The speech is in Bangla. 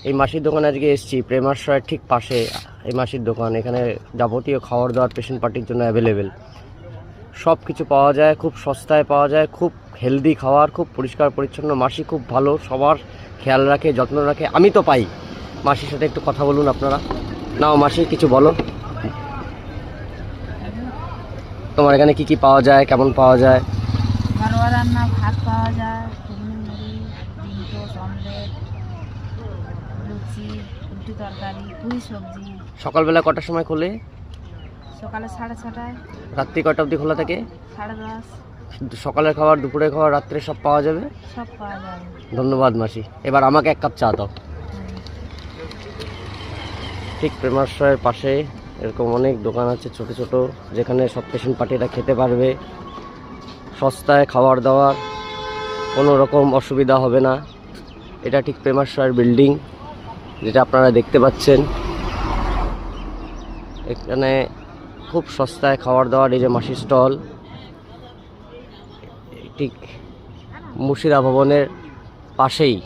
এই মাসির দোকানে আজকে এসেছি, প্রেমাশ্রয়ের ঠিক পাশে এই মাসির দোকান। এখানে যাবতীয় খাবার দাবার পেশেন্ট পার্টির জন্য অ্যাভেলেবেল, সব কিছু পাওয়া যায়, খুব সস্তায় পাওয়া যায়, খুব হেলদি খাবার, খুব পরিষ্কার পরিচ্ছন্ন। মাসি খুব ভালো, সবার খেয়াল রাখে, যত্ন রাখে। আমি তো পাই। মাসির সাথে একটু কথা বলুন আপনারা। নাও মাসি, কিছু বলো, তোমার এখানে কি কি পাওয়া যায়, কেমন পাওয়া যায়? ঘরোয়া রান্না, ভাত পাওয়া যায়, ঘুগনি মুড়ি, ডিম টোস্ট, অমলেট, লুচি, রুটি তরকারি, পুরি সবজি। সকালবেলা কটার সময় খোলে? সকালে 6:30টায়। রাত্রি কটা অবধি খোলা থাকে? 10:30। সকালের খাবার, দুপুরের খাবার, রাত্রে সব পাওয়া যাবে? সব পাওয়া যাবে। ধন্যবাদ মাসি। এবার আমাকে এক কাপ চা দাও। ঠিক প্রেমাশ্রয়ের পাশে এরকম অনেক দোকান আছে ছোট ছোট, যেখানে সব পেশেন্ট পার্টিরা খেতে পারবে। সস্তায় খাবার দাবার, কোনো রকম অসুবিধা হবে না। এটা ঠিক প্রেমাশ্রয়ের বিল্ডিং, যেটা আপনারা দেখতে পাচ্ছেন। এখানে খুব সস্তায় খাবার দাবার। এই যে মাসির স্টল, ঠিক মুর্শিদা ভবনের পাশেই।